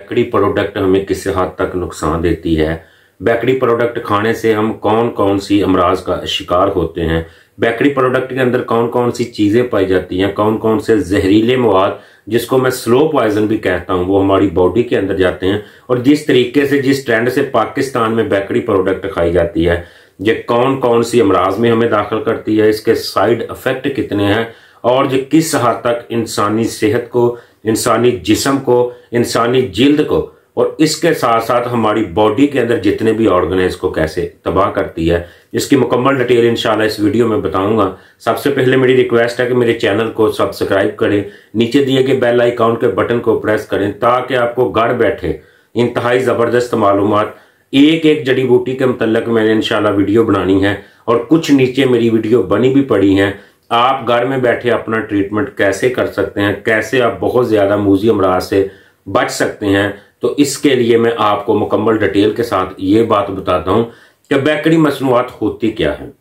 Bakery product हमें किस हद तक नुकसान देती है। बेकरी प्रोडक्ट खाने से हम कौन कौन सी अमराज का शिकार होते हैं। बेकरी प्रोडक्ट के अंदर कौन कौन सी चीजें पाई जाती हैं, कौन कौन से जहरीले मवाद जिसको मैं स्लो पॉइजन भी कहता हूं वो हमारी बॉडी के अंदर जाते हैं। और जिस तरीके से जिस ट्रेंड से पाकिस्तान में बेकरी प्रोडक्ट खाई जाती है, ये कौन कौन सी अमराज में हमें दाखिल करती है, इसके साइड इफेक्ट कितने हैं और ये किस हद तक इंसानी सेहत को, इंसानी जिस्म को, इंसानी जिल्द को और इसके साथ साथ हमारी बॉडी के अंदर जितने भी ऑर्गन है इसको कैसे तबाह करती है, इसकी मुकम्मल डिटेल इंशाल्लाह इस वीडियो में बताऊंगा। सबसे पहले मेरी रिक्वेस्ट है कि मेरे चैनल को सब्सक्राइब करें, नीचे दिए गए बेल आइकॉन के बटन को प्रेस करें ताकि आपको घर बैठे इंतहाई जबरदस्त मालूमात एक एक जड़ी बूटी के मुतल्लिक मैंने इंशाल्लाह वीडियो बनानी है और कुछ नीचे मेरी वीडियो बनी भी पड़ी है। आप घर में बैठे अपना ट्रीटमेंट कैसे कर सकते हैं, कैसे आप बहुत ज्यादा मूजी अमराज से बच सकते हैं, तो इसके लिए मैं आपको मुकम्मल डिटेल के साथ ये बात बताता हूं कि बेकरी मसनूआत होती क्या है।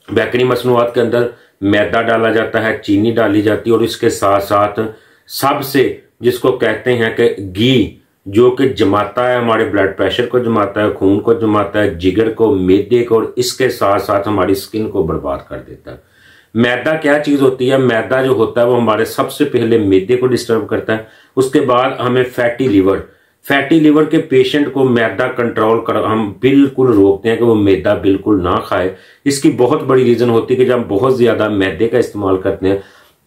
बेकरी मसनूआत के अंदर मैदा डाला जाता है, चीनी डाली जाती है और इसके साथ साथ सबसे जिसको कहते हैं कि घी, जो कि जमाता है हमारे ब्लड प्रेशर को जमाता है, खून को जमाता है, जिगर को, मैदे को और इसके साथ साथ हमारी स्किन को बर्बाद कर देता है। मैदा क्या चीज होती है? मैदा जो होता है वो हमारे सबसे पहले मैदे को डिस्टर्ब करता है, उसके बाद हमें फैटी लीवर के पेशेंट को मैदा कंट्रोल कर हम बिल्कुल रोकते हैं कि वो मैदा बिल्कुल ना खाए। इसकी बहुत बड़ी रीजन होती है कि जब हम बहुत ज्यादा मैदे का इस्तेमाल करते हैं।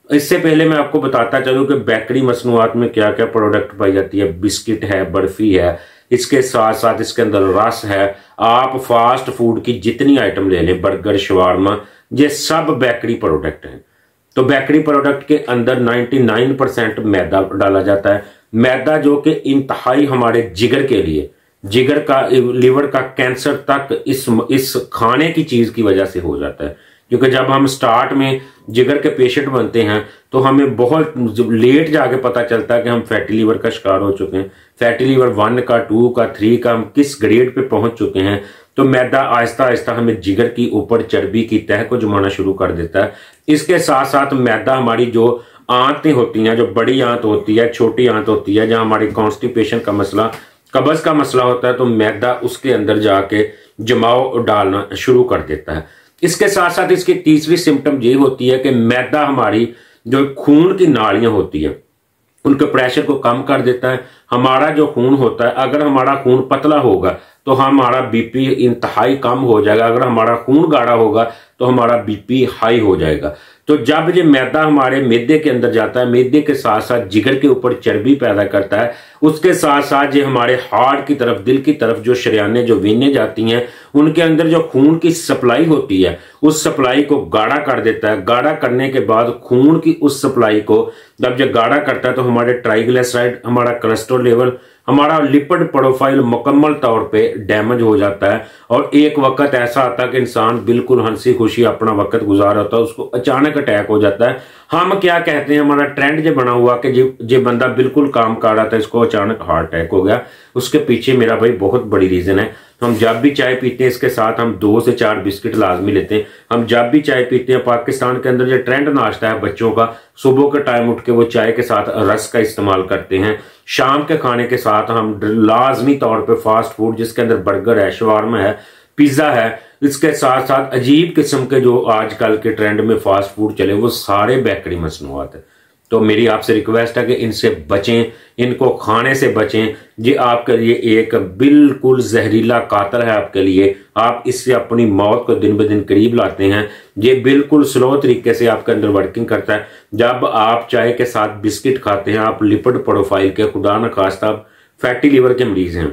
इससे पहले मैं आपको बताता चलूं कि बेकरी मसनूआत में क्या क्या प्रोडक्ट पाई जाती है। बिस्किट है, बर्फी है, इसके साथ साथ इसके अंदर रस है। आप फास्ट फूड की जितनी आइटम ले लें, बर्गर, शवारमा, ये सब बेकरी प्रोडक्ट हैं। तो बेकरी प्रोडक्ट के अंदर 99% मैदा डाला जाता है। मैदा जो कि इंतहाई हमारे जिगर के लिए, जिगर का, लिवर का कैंसर तक इस खाने की चीज की वजह से हो जाता है। क्योंकि जब हम स्टार्ट में जिगर के पेशेंट बनते हैं तो हमें बहुत लेट जाके पता चलता है कि हम फैटी लीवर का शिकार हो चुके हैं। फैटी लीवर 1 का, 2 का, 3 का, हम किस ग्रेड पे पहुंच चुके हैं। तो मैदा आहिस्ता आहिस्ता हमें जिगर की ऊपर चर्बी की तह को जमाना शुरू कर देता है। इसके साथ साथ मैदा हमारी जो आंतें होती हैं, जो बड़ी आंत होती है, छोटी आंत होती है, जहां हमारी कॉन्स्टिपेशन का मसला, कब्ज का मसला होता है, तो मैदा उसके अंदर जाके जमाव डालना शुरू कर देता है। इसके साथ साथ इसकी तीसरी सिम्टम ये होती है कि मैदा हमारी जो खून की नालियां होती है उनके प्रेशर को कम कर देता है। हमारा जो खून होता है, अगर हमारा खून पतला होगा तो हमारा बीपी इंतहाई कम हो जाएगा, अगर हमारा खून गाढ़ा होगा तो हमारा बीपी हाई हो जाएगा। तो जब ये मैदा हमारे मैदे के अंदर जाता है, मैदे के साथ साथ जिगर के ऊपर चर्बी पैदा करता है, उसके साथ साथ ये हमारे हार्ट की तरफ, दिल की तरफ जो शरियाने, जो वेनें जाती हैं, उनके अंदर जो खून की सप्लाई होती है उस सप्लाई को गाढ़ा कर देता है। गाढ़ा करने के बाद खून की उस सप्लाई को जब ये गाढ़ा करता है तो हमारे ट्राइग्लिसराइड, हमारा कोलेस्ट्रॉल लेवल, हमारा लिपिड प्रोफाइल मुकम्मल तौर पे डैमेज हो जाता है। और एक वक्त ऐसा आता है कि इंसान बिल्कुल हंसी खुशी अपना वक्त गुजार होता है, उसको अचानक अटैक हो जाता है। हम क्या कहते हैं, हमारा ट्रेंड जो बना हुआ कि जे बंदा बिल्कुल काम कर रहा था, इसको अचानक हार्ट अटैक हो गया। उसके पीछे मेरा भाई बहुत बड़ी रीजन है। हम जब भी चाय पीते हैं इसके साथ हम 2 से 4 बिस्किट लाजमी लेते हैं। हम जब भी चाय पीते हैं, पाकिस्तान के अंदर जो ट्रेंड नाश्ता है बच्चों का, सुबह के टाइम उठ के वो चाय के साथ रस का इस्तेमाल करते हैं। शाम के खाने के साथ हम लाजमी तौर पे फास्ट फूड जिसके अंदर बर्गर है, शवारमा है, पिज्जा है, इसके साथ साथ अजीब किस्म के जो आजकल के ट्रेंड में फास्ट फूड चले वो सारे बेकरी मसनूआत है। तो मेरी आपसे रिक्वेस्ट है कि इनसे बचें, इनको खाने से बचें। ये आपके लिए एक बिल्कुल जहरीला कातिल है आपके लिए। आप इससे अपनी मौत को दिन ब दिन करीब लाते हैं। ये बिल्कुल स्लो तरीके से आपके अंदर वर्किंग करता है। जब आप चाय के साथ बिस्किट खाते हैं, आप लिपिड प्रोफाइल के, खुदा न खास्ता फैटी लीवर के मरीज हैं,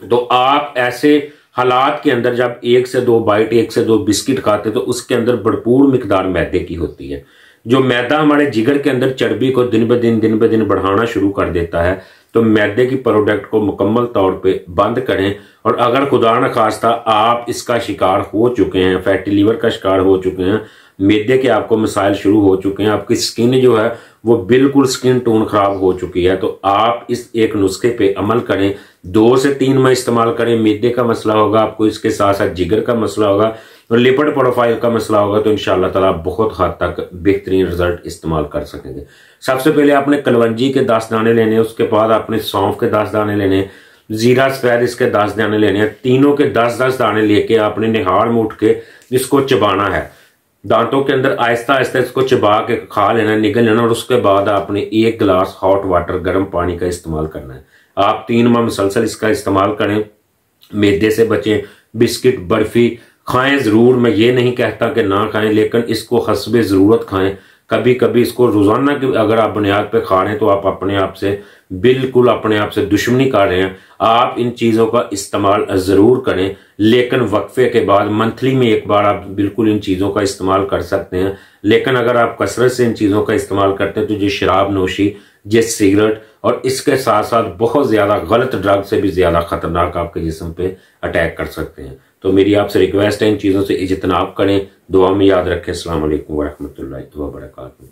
तो आप ऐसे हालात के अंदर जब 1 से 2 बाइट, 1 से 2 बिस्किट खाते हैं तो उसके अंदर भरपूर मिकदार मैदे की होती है। जो मैदा हमारे जिगर के अंदर चर्बी को दिन ब दिन बढ़ाना शुरू कर देता है। तो मैदे की प्रोडक्ट को मुकम्मल तौर पे बंद करें। और अगर खुदा न खास्ता आप इसका शिकार हो चुके हैं, फैटी लीवर का शिकार हो चुके हैं, मैदे के आपको मसाइल शुरू हो चुके हैं, आपकी स्किन जो है वो बिल्कुल स्किन टोन खराब हो चुकी है, तो आप इस एक नुस्खे पे अमल करें। 2 से 3 माह इस्तेमाल करें। मैदे का मसला होगा आपको, इसके साथ साथ जिगर का मसला होगा, और लिपिड प्रोफाइल का मसला होगा तो इंशाअल्लाह ताला बहुत हद तक बेहतरीन रिजल्ट इस्तेमाल कर सकेंगे। सबसे पहले आपने कलवंजी के 10 दाने लेने, उसके बाद आपने सौंफ के 10 दाने लेने, जीरा सफेद इसके 10 दाने लेने हैं। तीनों के 10-10 दाने लेके आपने निहार मुठ के इसको चबाना है, दांतों के अंदर आहिस्ता आहिस्ता इसको चबा के खा लेना, निगल लेना। और उसके बाद आपने 1 गिलास हॉट वाटर गर्म पानी का इस्तेमाल करना है। आप 3 माह मुसलसल इसका इस्तेमाल करें। मैदे से बचें, बिस्किट बर्फी खाएं जरूर, मैं ये नहीं कहता कि ना खाएं, लेकिन इसको हस्बे जरूरत खाएं। कभी कभी इसको रोजाना की अगर आप बुनियाद पे खा रहे हैं तो आप अपने आप से बिल्कुल अपने आप से दुश्मनी कर रहे हैं। आप इन चीजों का इस्तेमाल जरूर करें, लेकिन वक्फे के बाद मंथली में एक बार आप बिल्कुल इन चीजों का इस्तेमाल कर सकते हैं। लेकिन अगर आप कसरत से इन चीजों का इस्तेमाल करते हैं तो जो शराब नोशी, ये सिगरेट और इसके साथ साथ बहुत ज्यादा गलत ड्रग से भी ज्यादा खतरनाक आपके जिस्म पे अटैक कर सकते हैं। तो मेरी आपसे रिक्वेस्ट है इन चीजों से इज्तनाब करें। दुआ में याद रखें। अस्सलाम वालेकुम व रहमतुल्लाहि व बरकातहू।